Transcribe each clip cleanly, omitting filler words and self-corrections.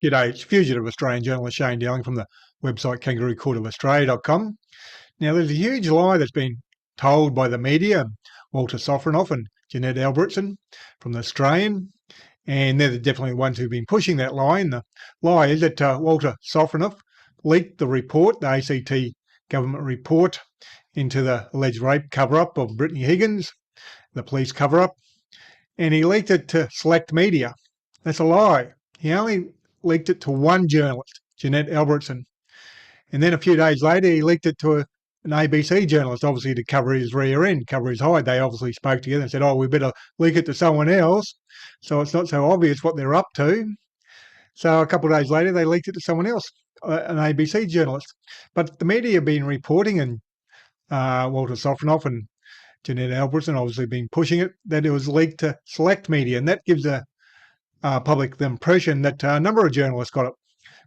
G'day, it's fugitive Australian journalist Shane Dowling from the website kangaroocourtofaustralia.com. Now, there's a huge lie that's been told by the media, Walter Sofronoff and Janet Albrechtsen from the Australian, and they're definitely the ones who've been pushing that lie. And the lie is that Walter Sofronoff leaked the report, the ACT government report, into the alleged rape cover-up of Brittany Higgins, the police cover-up, and he leaked it to select media. That's a lie. He only leaked it to one journalist, Janet Albrechtsen. And then a few days later, he leaked it to an ABC journalist, obviously to cover his rear end, cover his hide. They obviously spoke together and said, oh, we better leak it to someone else so it's not so obvious what they're up to. So a couple of days later, they leaked it to someone else, an ABC journalist. But the media have been reporting, and Walter Sofronoff and Janet Albrechtsen obviously been pushing it, that it was leaked to select media. And that gives the public the impression that a number of journalists got it.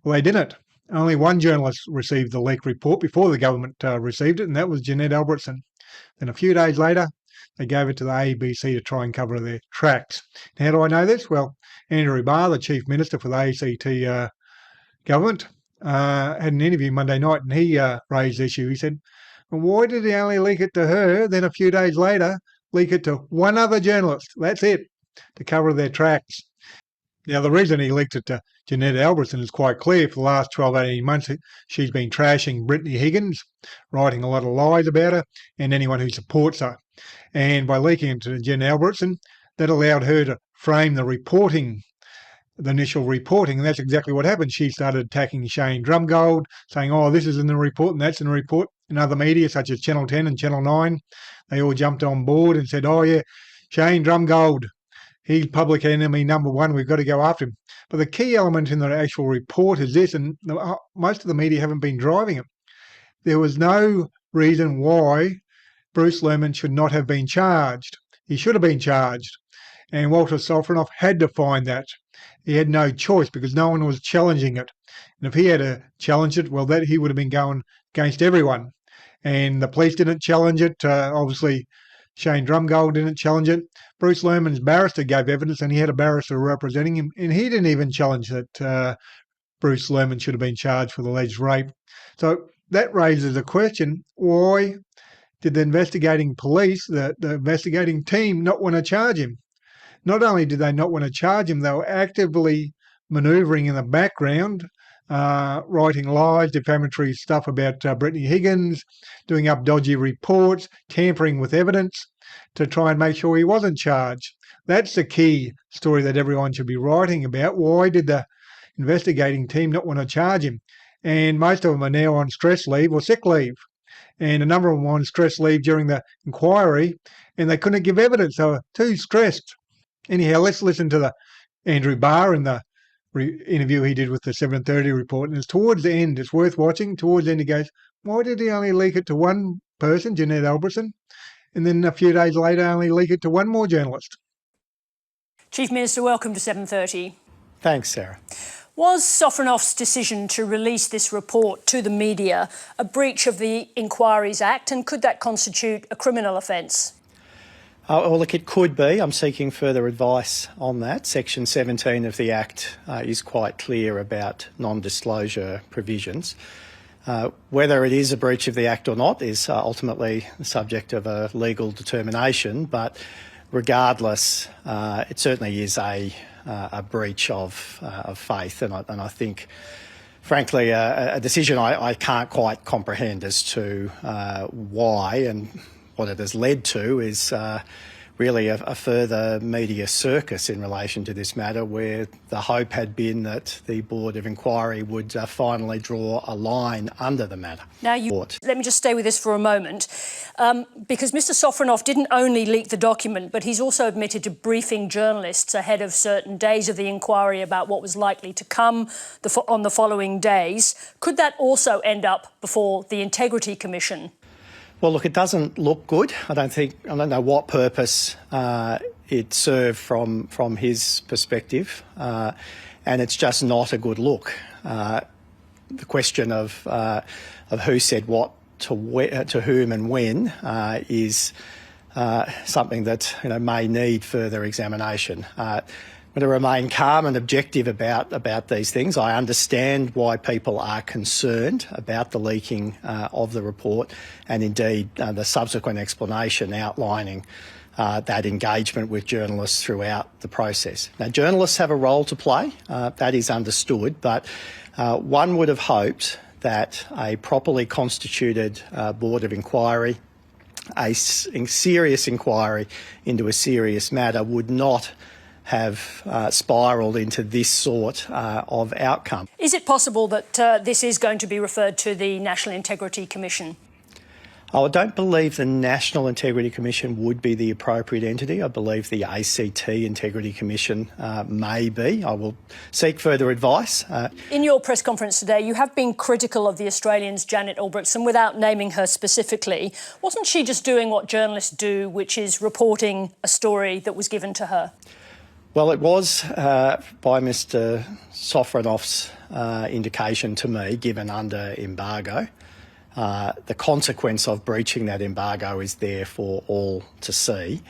Well, they didn't. Only one journalist received the leaked report before the government received it, and that was Janet Albrechtsen. Then a few days later, they gave it to the ABC to try and cover their tracks. And how do I know this? Well, Andrew Barr, the Chief Minister for the ACT government, had an interview Monday night, and he raised the issue. He said, well, why did he only leak it to her, then a few days later leak it to one other journalist? That's it, to cover their tracks. Now, the reason he leaked it to Janet Albrechtsen is quite clear. For the last 12, 18 months, she's been trashing Brittany Higgins, writing a lot of lies about her and anyone who supports her. And by leaking it to Janet Albrechtsen, that allowed her to frame the reporting, the initial reporting, and that's exactly what happened. She started attacking Shane Drumgold, saying, oh, this is in the report and that's in the report. And other media, such as Channel 10 and Channel 9, they all jumped on board and said, oh, yeah, Shane Drumgold, he's public enemy number one. We've got to go after him. But the key element in the actual report is this, and most of the media haven't been driving it. There was no reason why Bruce Lerman should not have been charged. He should have been charged. And Walter Sofronoff had to find that. He had no choice because no one was challenging it. And if he had challenged it, well, that he would have been going against everyone. And the police didn't challenge it. Obviously, Shane Drumgold didn't challenge it. Bruce Lerman's barrister gave evidence, and he had a barrister representing him, and he didn't even challenge that Bruce Lerman should have been charged for the alleged rape. So that raises a question, why did the investigating police, the investigating team, not want to charge him? Not only did they not want to charge him, they were actively manoeuvring in the background, writing lies, defamatory stuff about Brittany Higgins, doing up dodgy reports, tampering with evidence to try and make sure he wasn't charged. That's the key story that everyone should be writing about. Why did the investigating team not want to charge him? And most of them are now on stress leave or sick leave. And a number of them were on stress leave during the inquiry, and they couldn't give evidence. They were too stressed. Anyhow, let's listen to the Andrew Barr in the interview he did with the 7:30 report, and it's towards the end, it's worth watching. Towards the end he goes, why did he only leak it to one person, Janet Albrechtsen, and then a few days later only leak it to one more journalist? Chief Minister, welcome to 7:30. Thanks, Sarah. Was Sofronoff's decision to release this report to the media a breach of the Inquiries Act, and could that constitute a criminal offence? Well, look, it could be. I'm seeking further advice on that. Section 17 of the Act is quite clear about non-disclosure provisions. Whether it is a breach of the Act or not is ultimately the subject of a legal determination, but regardless, it certainly is a breach of faith, and I think, frankly, a decision I can't quite comprehend as to why, and what it has led to is really a further media circus in relation to this matter, where the hope had been that the Board of Inquiry would finally draw a line under the matter. Now, let me just stay with this for a moment, because Mr Sofronoff didn't only leak the document, but he's also admitted to briefing journalists ahead of certain days of the inquiry about what was likely to come on the following days. Could that also end up before the Integrity Commission? Well, look, it doesn't look good. I don't know what purpose it served from his perspective, and it's just not a good look. The question of who said what to whom and when is something that may need further examination. to remain calm and objective about these things. I understand why people are concerned about the leaking of the report, and indeed the subsequent explanation outlining that engagement with journalists throughout the process. Now, journalists have a role to play, that is understood, but one would have hoped that a properly constituted board of inquiry, a serious inquiry into a serious matter, would not have spiralled into this sort of outcome. Is it possible that this is going to be referred to the National Integrity Commission? I don't believe the National Integrity Commission would be the appropriate entity. I believe the ACT Integrity Commission may be. I will seek further advice. In your press conference today, you have been critical of the Australian's Janet Albrechtsen without naming her specifically. Wasn't she just doing what journalists do, which is reporting a story that was given to her? Well, it was by Mr Sofronoff's indication to me, given under embargo. The consequence of breaching that embargo is there for all to see.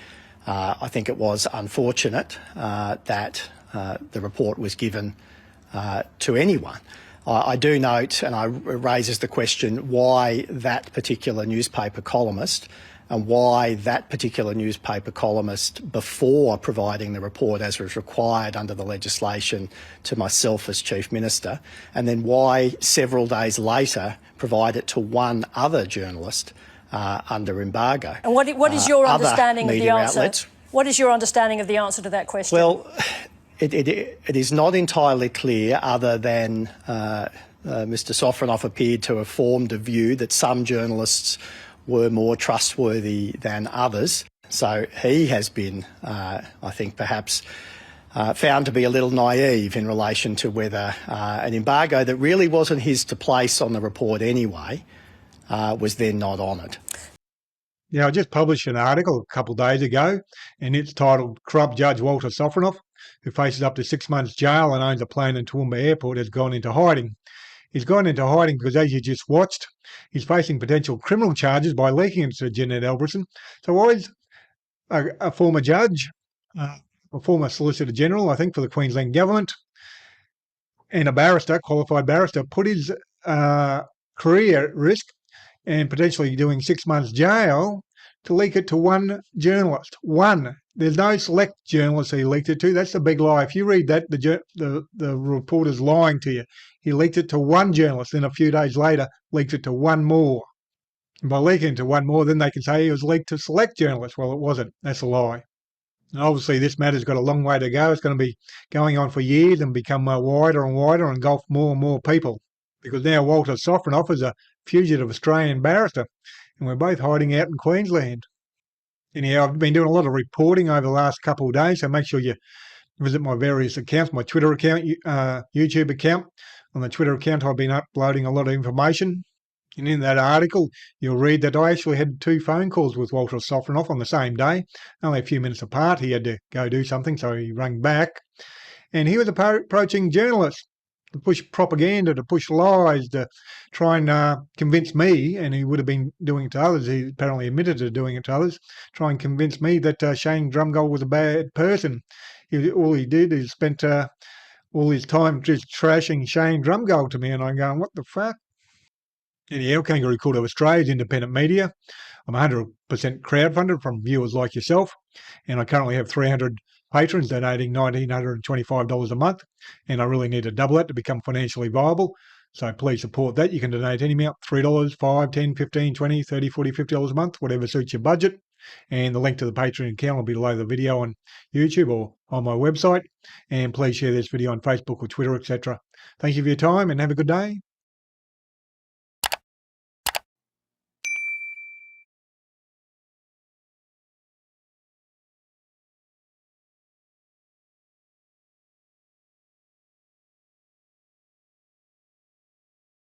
I think it was unfortunate that the report was given to anyone. I do note, and it raises the question, why that particular newspaper columnist and why that particular newspaper columnist, before providing the report as was required under the legislation to myself as Chief Minister, and then why several days later provide it to one other journalist under embargo. And what is your understanding of the answer? Outlets. What is your understanding of the answer to that question? Well, it is not entirely clear, other than Mr Sofronoff appeared to have formed a view that some journalists were more trustworthy than others. So he has been, I think, perhaps found to be a little naive in relation to whether an embargo that really wasn't his to place on the report anyway was then not honoured. Yeah, I just published an article a couple of days ago, and it's titled "Corrupt Judge Walter Sofronoff, who faces up to 6 months jail and owns a plane in Toowoomba Airport, has gone into hiding." He's gone into hiding because, as you just watched, he's facing potential criminal charges by leaking it to Janet Albrechtsen. So why is a former judge, a former Solicitor General, I think, for the Queensland Government, and a barrister, qualified barrister, put his career at risk and potentially doing 6 months jail to leak it to one journalist? One. There's no select journalist he leaked it to. That's the big lie. If you read that, the reporter's lying to you. He leaked it to one journalist, then a few days later leaked it to one more. And by leaking it to one more, then they can say he was leaked to select journalists. Well, it wasn't. That's a lie. And obviously, this matter's got a long way to go. It's going to be going on for years and become wider and wider and engulf more and more people. Because now Walter Sofronoff is a fugitive Australian barrister, and we're both hiding out in Queensland. Anyhow, I've been doing a lot of reporting over the last couple of days, so make sure you visit my various accounts, my Twitter account, YouTube account. On the Twitter account, I've been uploading a lot of information. And in that article, you'll read that I actually had 2 phone calls with Walter Sofronoff on the same day, only a few minutes apart. He had to go do something, so he rang back. And he was approaching journalists to push propaganda, to push lies, to try and convince me, and he would have been doing it to others, he apparently admitted to doing it to others, try and convince me that Shane Drumgold was a bad person. All he did is spent all his time just trashing Shane Drumgold to me, and I'm going, what the fuck? Anyhow, Kangaroo Court of Australia's independent media. I'm 100% crowdfunded from viewers like yourself, and I currently have 300 patrons donating $1,925 a month, and I really need to double that to become financially viable. So please support that. You can donate any amount, $3, $5, $10, $15, $20, $30, $40, $50 a month, whatever suits your budget. And the link to the Patreon account will be below the video on YouTube or on my website. And please share this video on Facebook or Twitter, etc. Thank you for your time and have a good day.